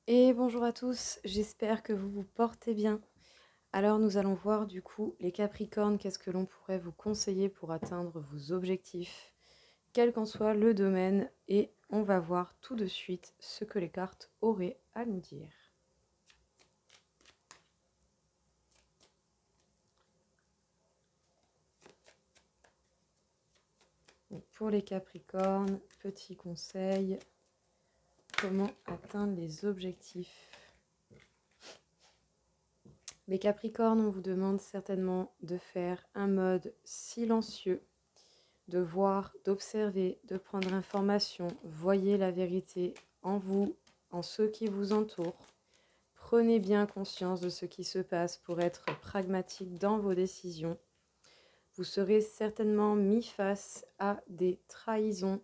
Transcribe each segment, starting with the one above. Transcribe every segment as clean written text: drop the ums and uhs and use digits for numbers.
Et bonjour à tous, j'espère que vous vous portez bien. Alors nous allons voir du coup les Capricornes, qu'est-ce que l'on pourrait vous conseiller pour atteindre vos objectifs, quel qu'en soit le domaine, et on va voir tout de suite ce que les cartes auraient à nous dire. Donc, pour les Capricornes, petit conseil, comment atteindre les objectifs. Les Capricornes, on vous demande certainement de faire un mode silencieux, de voir, d'observer, de prendre information. Voyez la vérité en vous, en ceux qui vous entourent. Prenez bien conscience de ce qui se passe pour être pragmatique dans vos décisions. Vous serez certainement mis face à des trahisons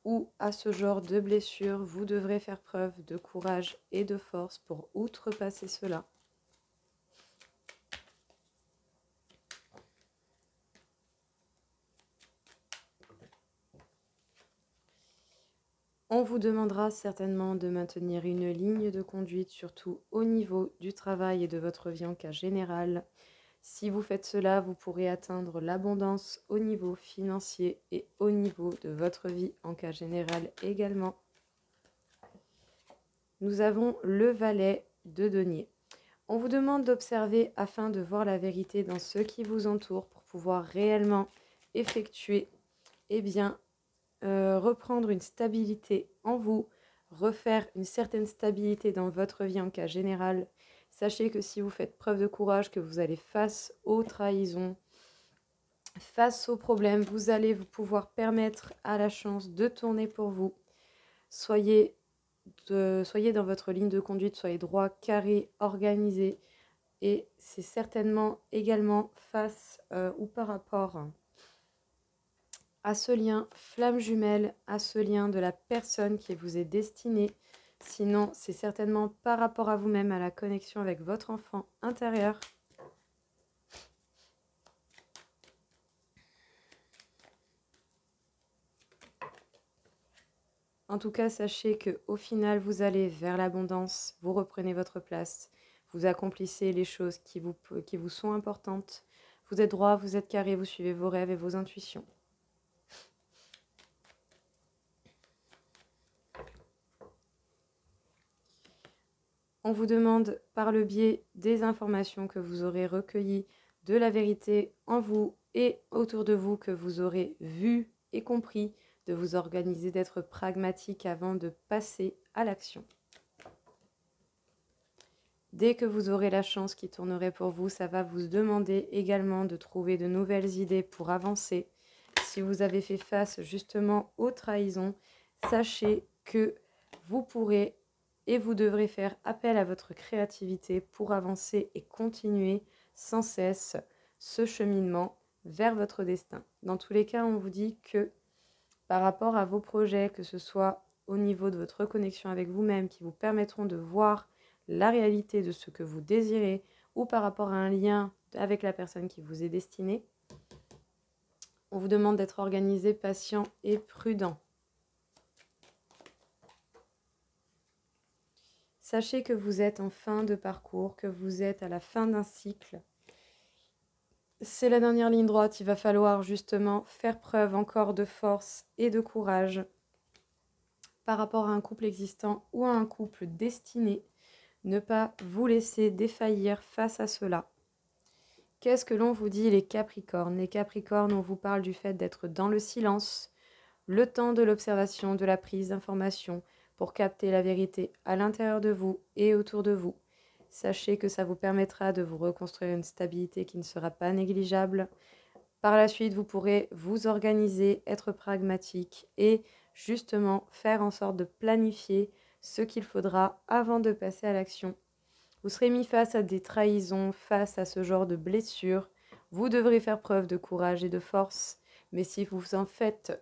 ou à ce genre de blessures. Vous devrez faire preuve de courage et de force pour outrepasser cela. On vous demandera certainement de maintenir une ligne de conduite, surtout au niveau du travail et de votre vie en cas général. Si vous faites cela, vous pourrez atteindre l'abondance au niveau financier et au niveau de votre vie en cas général également. Nous avons le valet de denier. On vous demande d'observer afin de voir la vérité dans ceux qui vous entourent pour pouvoir réellement effectuer reprendre une stabilité en vous, refaire une certaine stabilité dans votre vie en cas général. Sachez que si vous faites preuve de courage, que vous allez face aux trahisons, face aux problèmes, vous allez vous pouvoir permettre à la chance de tourner pour vous. Soyez dans votre ligne de conduite, soyez droit, carré, organisé. Et c'est certainement également face ou par rapport à ce lien flamme jumelle, à ce lien de la personne qui vous est destinée. Sinon, c'est certainement par rapport à vous-même, à la connexion avec votre enfant intérieur. En tout cas, sachez qu'au final, vous allez vers l'abondance, vous reprenez votre place, vous accomplissez les choses qui vous sont importantes. Vous êtes droit, vous êtes carré, vous suivez vos rêves et vos intuitions. On vous demande par le biais des informations que vous aurez recueillies, de la vérité en vous et autour de vous que vous aurez vu et compris, de vous organiser, d'être pragmatique avant de passer à l'action. Dès que vous aurez la chance qui tournerait pour vous, ça va vous demander également de trouver de nouvelles idées pour avancer. Si vous avez fait face justement aux trahisons, sachez que vous pourrez et vous devrez faire appel à votre créativité pour avancer et continuer sans cesse ce cheminement vers votre destin. Dans tous les cas, on vous dit que par rapport à vos projets, que ce soit au niveau de votre connexion avec vous-même, qui vous permettront de voir la réalité de ce que vous désirez, ou par rapport à un lien avec la personne qui vous est destinée, on vous demande d'être organisé, patient et prudent. Sachez que vous êtes en fin de parcours, que vous êtes à la fin d'un cycle. C'est la dernière ligne droite, il va falloir justement faire preuve encore de force et de courage par rapport à un couple existant ou à un couple destiné. Ne pas vous laisser défaillir face à cela. Qu'est-ce que l'on vous dit les Capricornes? Les Capricornes, on vous parle du fait d'être dans le silence, le temps de l'observation, de la prise d'information, pour capter la vérité à l'intérieur de vous et autour de vous. Sachez que ça vous permettra de vous reconstruire une stabilité qui ne sera pas négligeable. Par la suite, vous pourrez vous organiser, être pragmatique et justement faire en sorte de planifier ce qu'il faudra avant de passer à l'action. Vous serez mis face à des trahisons, face à ce genre de blessures. Vous devrez faire preuve de courage et de force. Mais si vous faites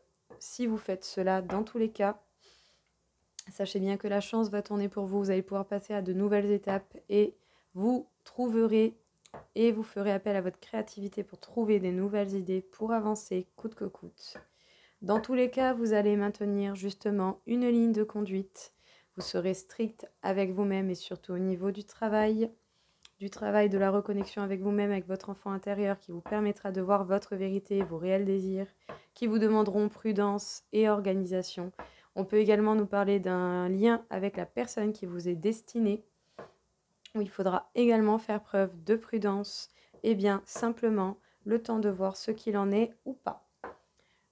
cela, dans tous les cas, sachez bien que la chance va tourner pour vous. Vous allez pouvoir passer à de nouvelles étapes et vous trouverez et vous ferez appel à votre créativité pour trouver des nouvelles idées pour avancer coûte que coûte. Dans tous les cas, vous allez maintenir justement une ligne de conduite. Vous serez strict avec vous-même et surtout au niveau du travail, de la reconnexion avec vous-même, avec votre enfant intérieur qui vous permettra de voir votre vérité, vos réels désirs, qui vous demanderont prudence et organisation. On peut également nous parler d'un lien avec la personne qui vous est destinée, où il faudra également faire preuve de prudence et bien simplement le temps de voir ce qu'il en est ou pas.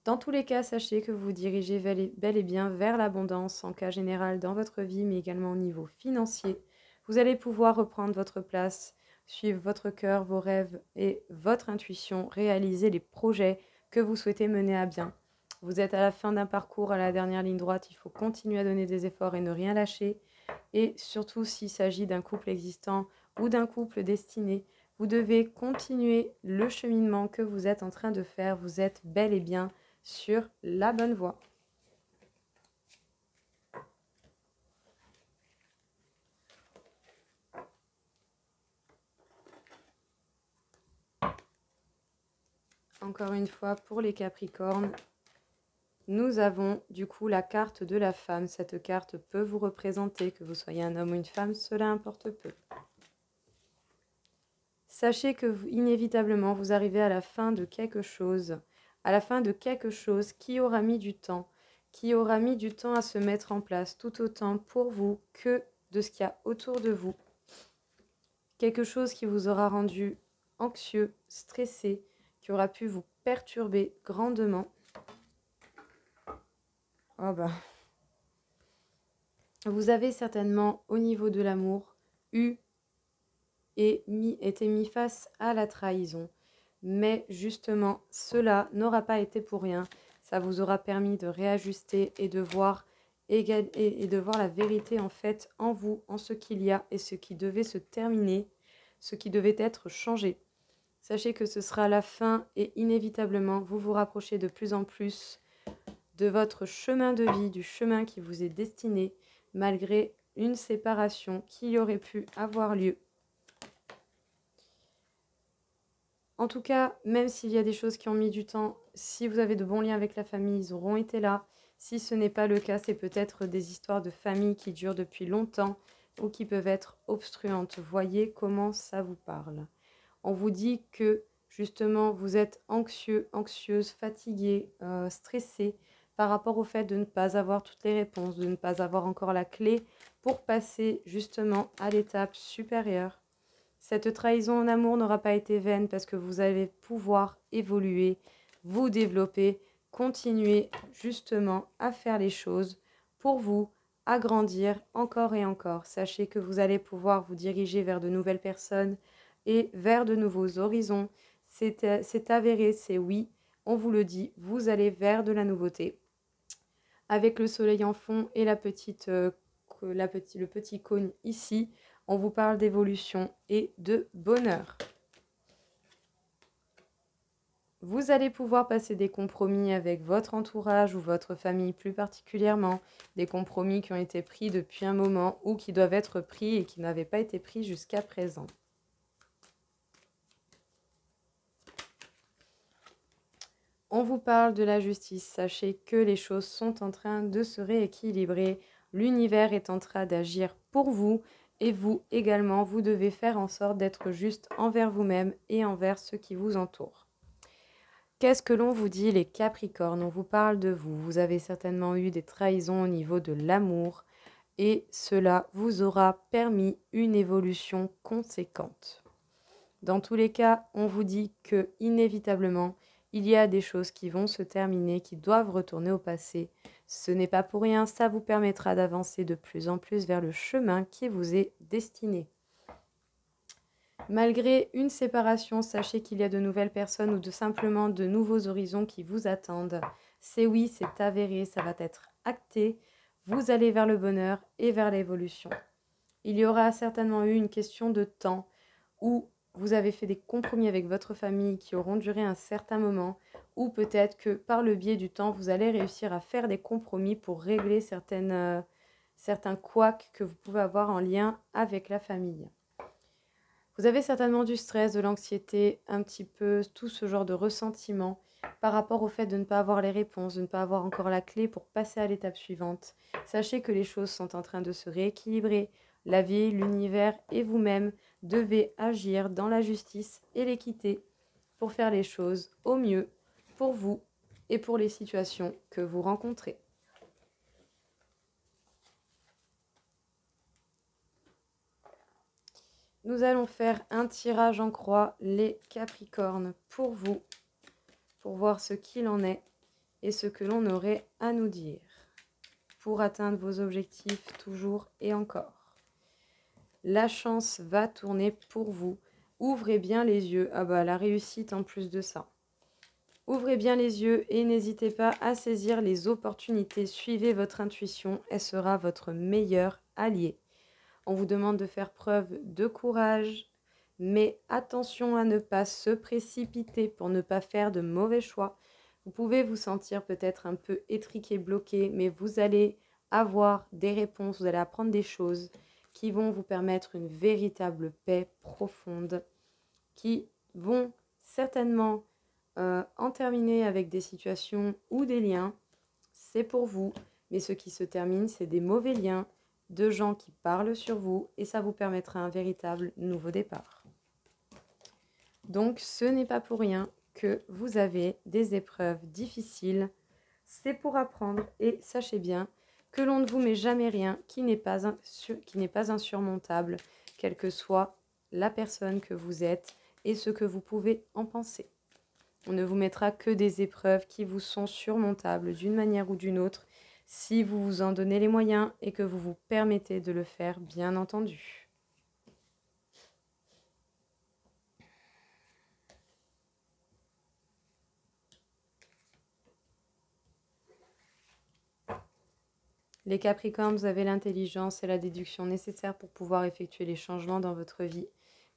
Dans tous les cas, sachez que vous vous dirigez bel et bien vers l'abondance en cas général dans votre vie, mais également au niveau financier. Vous allez pouvoir reprendre votre place, suivre votre cœur, vos rêves et votre intuition, réaliser les projets que vous souhaitez mener à bien. Vous êtes à la fin d'un parcours, à la dernière ligne droite, il faut continuer à donner des efforts et ne rien lâcher. Et surtout s'il s'agit d'un couple existant ou d'un couple destiné, vous devez continuer le cheminement que vous êtes en train de faire. Vous êtes bel et bien sur la bonne voie. Encore une fois, pour les Capricornes, nous avons du coup la carte de la femme. Cette carte peut vous représenter, que vous soyez un homme ou une femme, cela importe peu. Sachez que inévitablement, vous arrivez à la fin de quelque chose, qui aura mis du temps, à se mettre en place, tout autant pour vous que de ce qu'il y a autour de vous. Quelque chose qui vous aura rendu anxieux, stressé, qui aura pu vous perturber grandement. Oh bah. Vous avez certainement, au niveau de l'amour, été mis face à la trahison. Mais justement, cela n'aura pas été pour rien. Ça vous aura permis de réajuster et de voir la vérité en fait en vous, en ce qu'il y a et ce qui devait se terminer, ce qui devait être changé. Sachez que ce sera la fin et inévitablement, vous vous rapprochez de plus en plus de votre chemin de vie, du chemin qui vous est destiné, malgré une séparation qui aurait pu avoir lieu. En tout cas, même s'il y a des choses qui ont mis du temps, si vous avez de bons liens avec la famille, ils auront été là. Si ce n'est pas le cas, c'est peut-être des histoires de famille qui durent depuis longtemps ou qui peuvent être obstruantes. Voyez comment ça vous parle. On vous dit que justement, vous êtes anxieux, anxieuse, fatigué, stressé par rapport au fait de ne pas avoir toutes les réponses, de ne pas avoir encore la clé pour passer justement à l'étape supérieure. Cette trahison en amour n'aura pas été vaine parce que vous allez pouvoir évoluer, vous développer, continuer justement à faire les choses pour vous, à grandir encore et encore. Sachez que vous allez pouvoir vous diriger vers de nouvelles personnes et vers de nouveaux horizons. C'est avéré, c'est oui, on vous le dit, vous allez vers de la nouveauté. Avec le soleil en fond et le petit cône ici, on vous parle d'évolution et de bonheur. Vous allez pouvoir passer des compromis avec votre entourage ou votre famille plus particulièrement, des compromis qui ont été pris depuis un moment ou qui doivent être pris et qui n'avaient pas été pris jusqu'à présent. On vous parle de la justice. Sachez que les choses sont en train de se rééquilibrer. L'univers est en train d'agir pour vous. Et vous également, vous devez faire en sorte d'être juste envers vous-même et envers ceux qui vous entourent. Qu'est-ce que l'on vous dit les Capricornes? On vous parle de vous. Vous avez certainement eu des trahisons au niveau de l'amour et cela vous aura permis une évolution conséquente. Dans tous les cas, on vous dit que inévitablement, il y a des choses qui vont se terminer, qui doivent retourner au passé. Ce n'est pas pour rien, ça vous permettra d'avancer de plus en plus vers le chemin qui vous est destiné. Malgré une séparation, sachez qu'il y a de nouvelles personnes ou simplement de nouveaux horizons qui vous attendent. C'est oui, c'est avéré, ça va être acté. Vous allez vers le bonheur et vers l'évolution. Il y aura certainement eu une question de temps où vous avez fait des compromis avec votre famille qui auront duré un certain moment, ou peut-être que par le biais du temps, vous allez réussir à faire des compromis pour régler certains couacs que vous pouvez avoir en lien avec la famille. Vous avez certainement du stress, de l'anxiété, un petit peu tout ce genre de ressentiment par rapport au fait de ne pas avoir les réponses, de ne pas avoir encore la clé pour passer à l'étape suivante. Sachez que les choses sont en train de se rééquilibrer. La vie, l'univers et vous-même devez agir dans la justice et l'équité pour faire les choses au mieux pour vous et pour les situations que vous rencontrez. Nous allons faire un tirage en croix, les Capricornes, pour vous, pour voir ce qu'il en est et ce que l'on aurait à nous dire pour atteindre vos objectifs toujours et encore. La chance va tourner pour vous. Ouvrez bien les yeux. Ah bah la réussite en plus de ça. Ouvrez bien les yeux et n'hésitez pas à saisir les opportunités. Suivez votre intuition, elle sera votre meilleur allié. On vous demande de faire preuve de courage, mais attention à ne pas se précipiter pour ne pas faire de mauvais choix. Vous pouvez vous sentir peut-être un peu étriqué, bloqué, mais vous allez avoir des réponses, vous allez apprendre des choses qui vont vous permettre une véritable paix profonde, qui vont certainement en terminer avec des situations ou des liens. C'est pour vous, mais ce qui se termine, c'est des mauvais liens, de gens qui parlent sur vous et ça vous permettra un véritable nouveau départ. Donc ce n'est pas pour rien que vous avez des épreuves difficiles, c'est pour apprendre et sachez bien que l'on ne vous met jamais rien qui n'est pas insurmontable, quelle que soit la personne que vous êtes et ce que vous pouvez en penser. On ne vous mettra que des épreuves qui vous sont surmontables d'une manière ou d'une autre, si vous vous en donnez les moyens et que vous vous permettez de le faire, bien entendu. Les Capricornes, vous avez l'intelligence et la déduction nécessaires pour pouvoir effectuer les changements dans votre vie.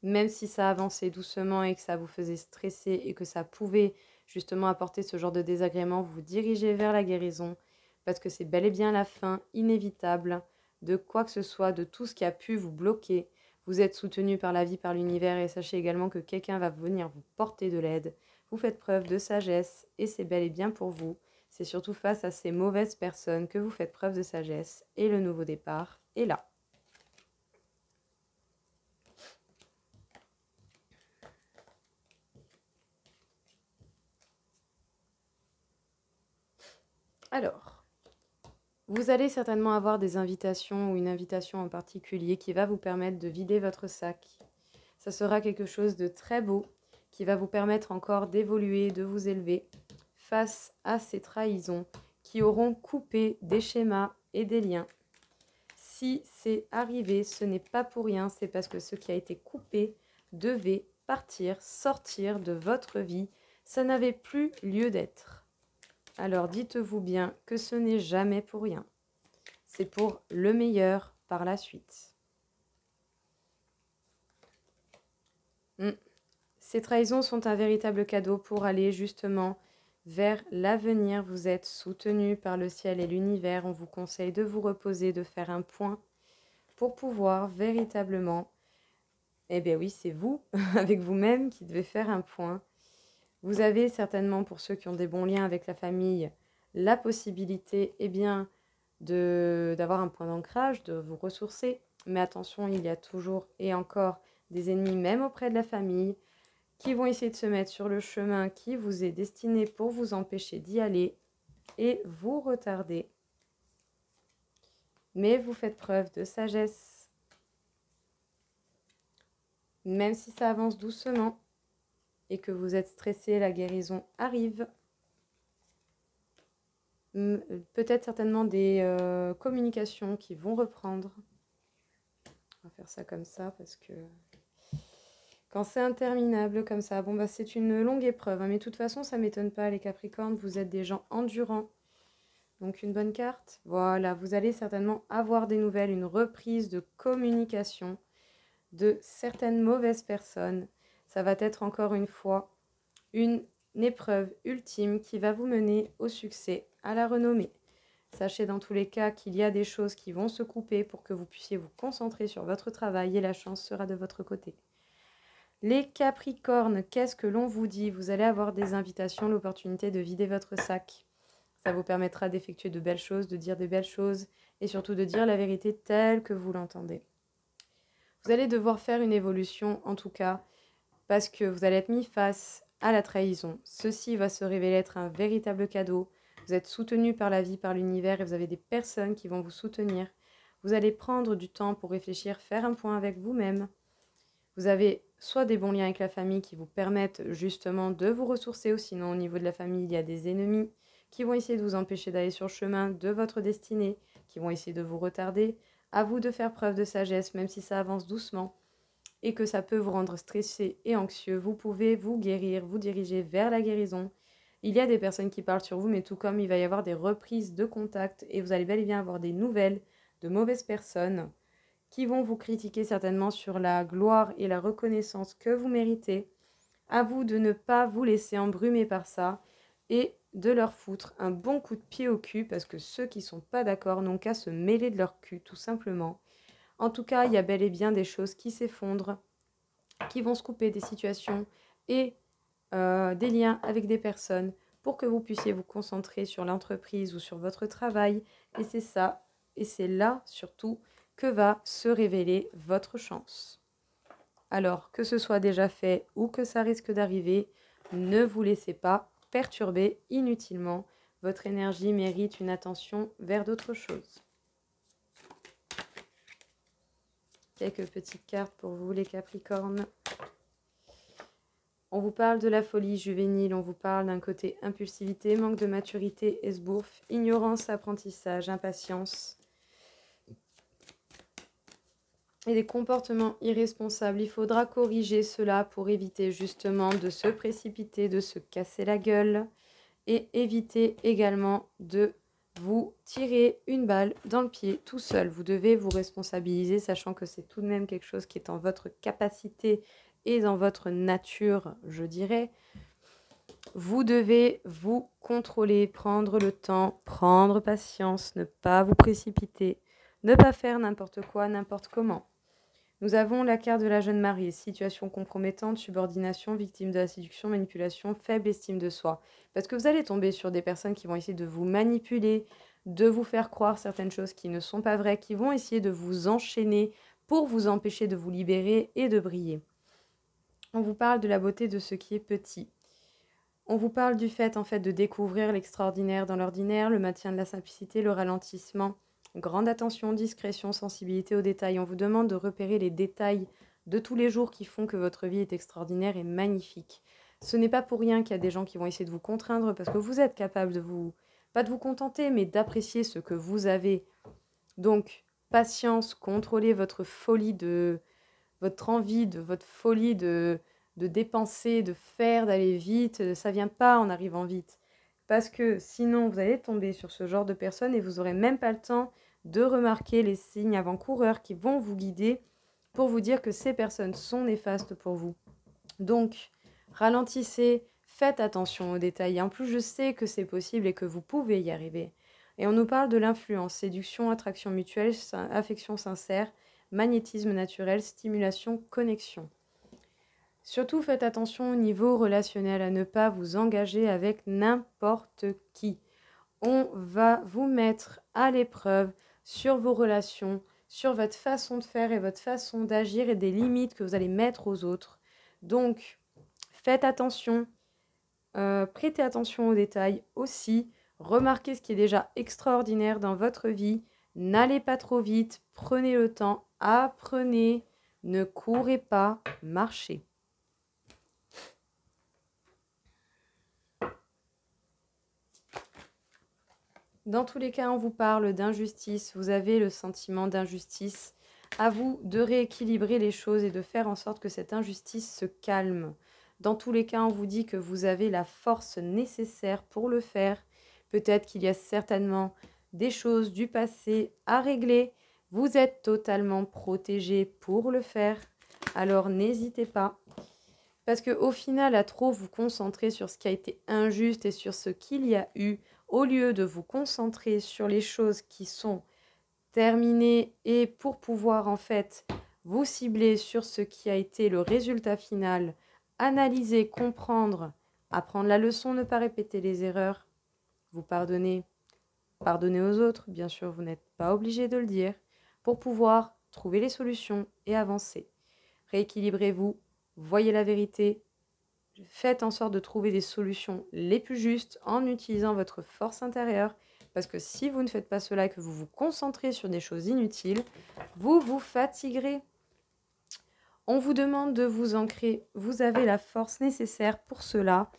Même si ça avançait doucement et que ça vous faisait stresser et que ça pouvait justement apporter ce genre de désagrément, vous vous dirigez vers la guérison parce que c'est bel et bien la fin inévitable de quoi que ce soit, de tout ce qui a pu vous bloquer. Vous êtes soutenu par la vie, par l'univers et sachez également que quelqu'un va venir vous porter de l'aide. Vous faites preuve de sagesse et c'est bel et bien pour vous. C'est surtout face à ces mauvaises personnes que vous faites preuve de sagesse et le nouveau départ est là. Alors, vous allez certainement avoir des invitations ou une invitation en particulier qui va vous permettre de vider votre sac. Ça sera quelque chose de très beau qui va vous permettre encore d'évoluer, de vous élever face à ces trahisons qui auront coupé des schémas et des liens. Si c'est arrivé, ce n'est pas pour rien, c'est parce que ce qui a été coupé devait partir, sortir de votre vie. Ça n'avait plus lieu d'être. Alors dites-vous bien que ce n'est jamais pour rien. C'est pour le meilleur par la suite. Ces trahisons sont un véritable cadeau pour aller justement vers l'avenir. Vous êtes soutenu par le ciel et l'univers. On vous conseille de vous reposer, de faire un point pour pouvoir véritablement... Eh bien oui, c'est vous, avec vous-même, qui devez faire un point. Vous avez certainement, pour ceux qui ont des bons liens avec la famille, la possibilité d'avoir un point d'ancrage, de vous ressourcer. Mais attention, il y a toujours et encore des ennemis, même auprès de la famille, qui vont essayer de se mettre sur le chemin qui vous est destiné pour vous empêcher d'y aller et vous retarder. Mais vous faites preuve de sagesse. Même si ça avance doucement et que vous êtes stressé, la guérison arrive. Peut-être certainement des communications qui vont reprendre. On va faire ça comme ça parce que quand c'est interminable comme ça, bon bah c'est une longue épreuve. Mais de toute façon, ça ne m'étonne pas les Capricornes, vous êtes des gens endurants. Donc une bonne carte. Voilà, vous allez certainement avoir des nouvelles, une reprise de communication de certaines mauvaises personnes. Ça va être encore une fois une épreuve ultime qui va vous mener au succès, à la renommée. Sachez dans tous les cas qu'il y a des choses qui vont se couper pour que vous puissiez vous concentrer sur votre travail et la chance sera de votre côté. Les Capricornes, qu'est-ce que l'on vous dit? Vous allez avoir des invitations, l'opportunité de vider votre sac. Ça vous permettra d'effectuer de belles choses, de dire des belles choses et surtout de dire la vérité telle que vous l'entendez. Vous allez devoir faire une évolution en tout cas parce que vous allez être mis face à la trahison. Ceci va se révéler être un véritable cadeau. Vous êtes soutenu par la vie, par l'univers et vous avez des personnes qui vont vous soutenir. Vous allez prendre du temps pour réfléchir, faire un point avec vous-même. Vous avez soit des bons liens avec la famille qui vous permettent justement de vous ressourcer ou sinon au niveau de la famille, il y a des ennemis qui vont essayer de vous empêcher d'aller sur le chemin de votre destinée, qui vont essayer de vous retarder. À vous de faire preuve de sagesse, même si ça avance doucement et que ça peut vous rendre stressé et anxieux. Vous pouvez vous guérir, vous diriger vers la guérison. Il y a des personnes qui parlent sur vous, mais tout comme il va y avoir des reprises de contact et vous allez bel et bien avoir des nouvelles de mauvaises personnes qui vont vous critiquer certainement sur la gloire et la reconnaissance que vous méritez. À vous de ne pas vous laisser embrumer par ça et de leur foutre un bon coup de pied au cul parce que ceux qui ne sont pas d'accord n'ont qu'à se mêler de leur cul tout simplement. En tout cas, il y a bel et bien des choses qui s'effondrent, qui vont se couper des situations et des liens avec des personnes pour que vous puissiez vous concentrer sur l'entreprise ou sur votre travail. Et c'est ça, et c'est là surtout que va se révéler votre chance. Alors, que ce soit déjà fait ou que ça risque d'arriver, ne vous laissez pas perturber inutilement. Votre énergie mérite une attention vers d'autres choses. Quelques petites cartes pour vous les Capricornes. On vous parle de la folie juvénile, on vous parle d'un côté impulsivité, manque de maturité, esbourf, ignorance, apprentissage, impatience et des comportements irresponsables. Il faudra corriger cela pour éviter justement de se précipiter, de se casser la gueule et éviter également de vous tirer une balle dans le pied tout seul. Vous devez vous responsabiliser, sachant que c'est tout de même quelque chose qui est en votre capacité et dans votre nature, je dirais. Vous devez vous contrôler, prendre le temps, prendre patience, ne pas vous précipiter, ne pas faire n'importe quoi, n'importe comment. Nous avons la carte de la jeune mariée, situation compromettante, subordination, victime de la séduction, manipulation, faible estime de soi. Parce que vous allez tomber sur des personnes qui vont essayer de vous manipuler, de vous faire croire certaines choses qui ne sont pas vraies, qui vont essayer de vous enchaîner pour vous empêcher de vous libérer et de briller. On vous parle de la beauté de ce qui est petit. On vous parle du fait, de découvrir l'extraordinaire dans l'ordinaire, le maintien de la simplicité, le ralentissement. Grande attention, discrétion, sensibilité aux détails. On vous demande de repérer les détails de tous les jours qui font que votre vie est extraordinaire et magnifique. Ce n'est pas pour rien qu'il y a des gens qui vont essayer de vous contraindre parce que vous êtes capable de vous, pas de vous contenter, mais d'apprécier ce que vous avez. Donc, patience, contrôlez votre folie votre envie, de votre folie de dépenser, de faire, d'aller vite. Ça vient pas en arrivant vite. Parce que sinon, vous allez tomber sur ce genre de personnes et vous n'aurez même pas le temps de remarquer les signes avant-coureurs qui vont vous guider pour vous dire que ces personnes sont néfastes pour vous. Donc, ralentissez, faites attention aux détails. En plus, je sais que c'est possible et que vous pouvez y arriver. Et on nous parle de l'influence, séduction, attraction mutuelle, affection sincère, magnétisme naturel, stimulation, connexion. Surtout, faites attention au niveau relationnel, à ne pas vous engager avec n'importe qui. On va vous mettre à l'épreuve sur vos relations, sur votre façon de faire et votre façon d'agir et des limites que vous allez mettre aux autres. Donc, faites attention, prêtez attention aux détails aussi, remarquez ce qui est déjà extraordinaire dans votre vie, n'allez pas trop vite, prenez le temps, apprenez, ne courez pas, marchez. Dans tous les cas, on vous parle d'injustice, vous avez le sentiment d'injustice. À vous de rééquilibrer les choses et de faire en sorte que cette injustice se calme. Dans tous les cas, on vous dit que vous avez la force nécessaire pour le faire. Peut-être qu'il y a certainement des choses du passé à régler. Vous êtes totalement protégé pour le faire. Alors n'hésitez pas. Parce qu'au final, à trop vous concentrer sur ce qui a été injuste et sur ce qu'il y a eu, au lieu de vous concentrer sur les choses qui sont terminées et pour pouvoir vous cibler sur ce qui a été le résultat final, analyser, comprendre, apprendre la leçon, ne pas répéter les erreurs, vous pardonnez, pardonnez aux autres, bien sûr, vous n'êtes pas obligé de le dire, pour pouvoir trouver les solutions et avancer. Rééquilibrez-vous, voyez la vérité, faites en sorte de trouver des solutions les plus justes en utilisant votre force intérieure, parce que si vous ne faites pas cela et que vous vous concentrez sur des choses inutiles, vous vous fatiguerez. On vous demande de vous ancrer, vous avez la force nécessaire pour cela.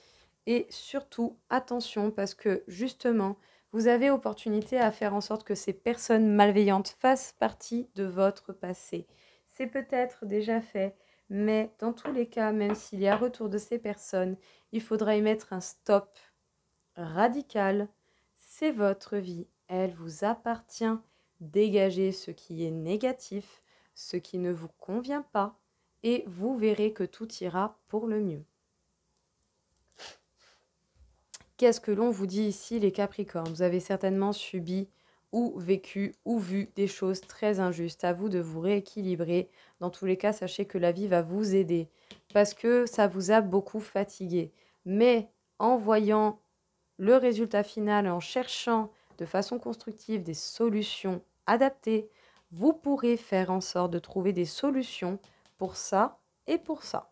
Et surtout, attention, parce que justement, vous avez opportunité à faire en sorte que ces personnes malveillantes fassent partie de votre passé. C'est peut-être déjà fait, mais dans tous les cas, même s'il y a retour de ces personnes, il faudra y mettre un stop radical. C'est votre vie, elle vous appartient. Dégagez ce qui est négatif, ce qui ne vous convient pas, et vous verrez que tout ira pour le mieux. Qu'est-ce que l'on vous dit ici, les Capricornes? Vous avez certainement subi ou vécu ou vu des choses très injustes. À vous de vous rééquilibrer. Dans tous les cas, sachez que la vie va vous aider parce que ça vous a beaucoup fatigué. Mais en voyant le résultat final, en cherchant de façon constructive des solutions adaptées, vous pourrez faire en sorte de trouver des solutions pour ça et pour ça.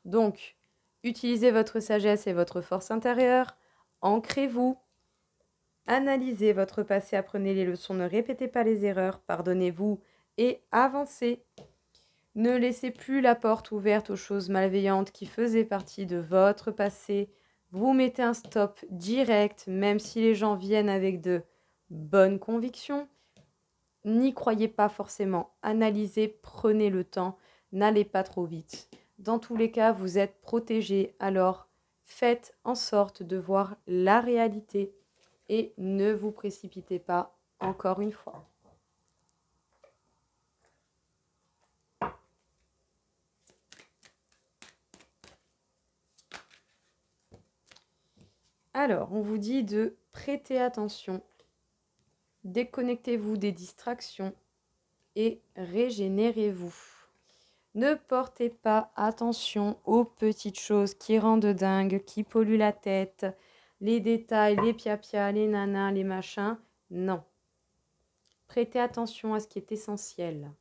Donc, utilisez votre sagesse et votre force intérieure. Ancrez-vous, analysez votre passé, apprenez les leçons, ne répétez pas les erreurs, pardonnez-vous et avancez. Ne laissez plus la porte ouverte aux choses malveillantes qui faisaient partie de votre passé. Vous mettez un stop direct, même si les gens viennent avec de bonnes convictions. N'y croyez pas forcément, analysez, prenez le temps, n'allez pas trop vite. Dans tous les cas, vous êtes protégé, alors faites en sorte de voir la réalité et ne vous précipitez pas encore une fois. Alors, on vous dit de prêter attention, déconnectez-vous des distractions et régénérez-vous. Ne portez pas attention aux petites choses qui rendent dingue, qui polluent la tête, les détails, les piapias, les nanas, les machins. Non. Prêtez attention à ce qui est essentiel.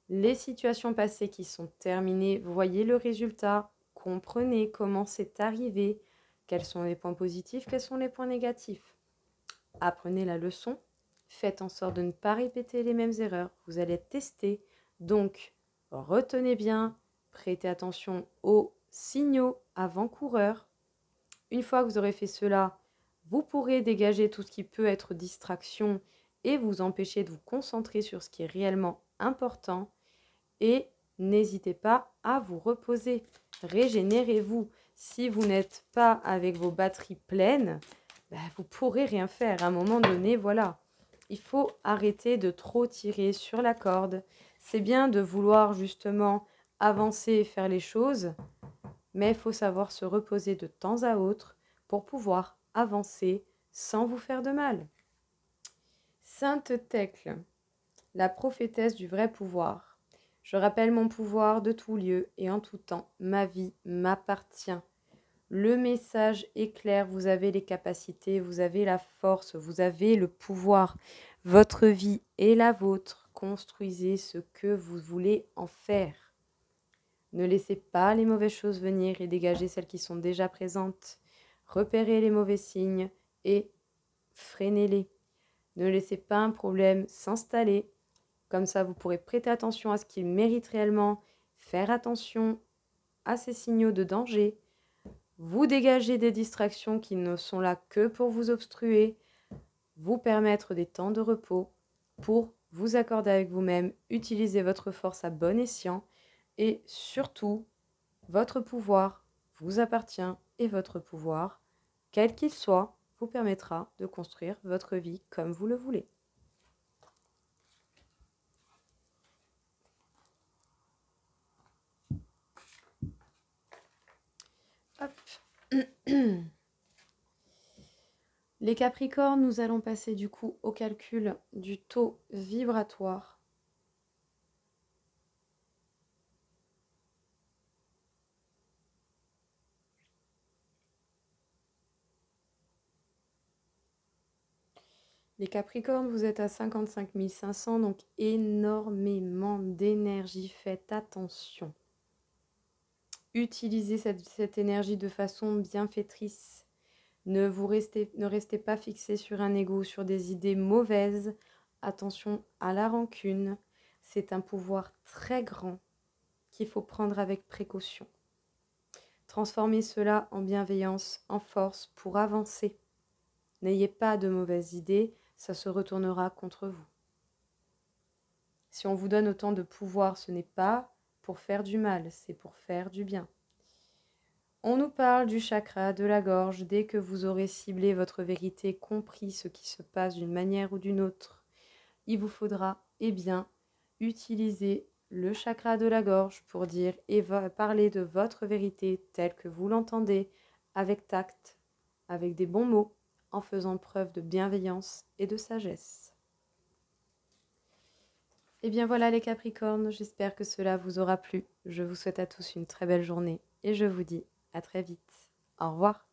Les situations passées qui sont terminées, voyez le résultat, comprenez comment c'est arrivé, quels sont les points positifs, quels sont les points négatifs. Apprenez la leçon, faites en sorte de ne pas répéter les mêmes erreurs. Vous allez être testé, donc retenez bien, prêtez attention aux signaux avant-coureurs. Une fois que vous aurez fait cela, vous pourrez dégager tout ce qui peut être distraction et vous empêcher de vous concentrer sur ce qui est réellement important. Et n'hésitez pas à vous reposer. Régénérez-vous. Si vous n'êtes pas avec vos batteries pleines, vous ne pourrez rien faire. À un moment donné, voilà. Il faut arrêter de trop tirer sur la corde. C'est bien de vouloir justement avancer et faire les choses, mais il faut savoir se reposer de temps à autre pour pouvoir avancer sans vous faire de mal. Sainte Thècle, la prophétesse du vrai pouvoir. Je rappelle mon pouvoir de tout lieu et en tout temps. Ma vie m'appartient. Le message est clair, vous avez les capacités, vous avez la force, vous avez le pouvoir. Votre vie est la vôtre. Construisez ce que vous voulez en faire. Ne laissez pas les mauvaises choses venir et dégagez celles qui sont déjà présentes. Repérez les mauvais signes et freinez-les. Ne laissez pas un problème s'installer. Comme ça, vous pourrez prêter attention à ce qu'il mérite réellement, faire attention à ces signaux de danger, vous dégager des distractions qui ne sont là que pour vous obstruer, vous permettre des temps de repos pour vous accorder avec vous-même, utiliser votre force à bon escient et surtout, votre pouvoir vous appartient et votre pouvoir, quel qu'il soit, vous permettra de construire votre vie comme vous le voulez. Hop. Les Capricornes, nous allons passer du coup au calcul du taux vibratoire. Les Capricornes, vous êtes à 55 500, donc énormément d'énergie. Faites attention. Utilisez cette énergie de façon bienfaitrice. Ne restez pas fixé sur un ego, sur des idées mauvaises. Attention à la rancune. C'est un pouvoir très grand qu'il faut prendre avec précaution. Transformez cela en bienveillance, en force pour avancer. N'ayez pas de mauvaises idées, ça se retournera contre vous. Si on vous donne autant de pouvoir, ce n'est pas pour faire du mal, c'est pour faire du bien. On nous parle du chakra de la gorge. Dès que vous aurez ciblé votre vérité, compris ce qui se passe d'une manière ou d'une autre, il vous faudra, utiliser le chakra de la gorge pour dire et parler de votre vérité telle que vous l'entendez, avec tact, avec des bons mots, en faisant preuve de bienveillance et de sagesse. Et bien voilà les Capricornes, j'espère que cela vous aura plu. Je vous souhaite à tous une très belle journée et je vous dis à très vite. Au revoir.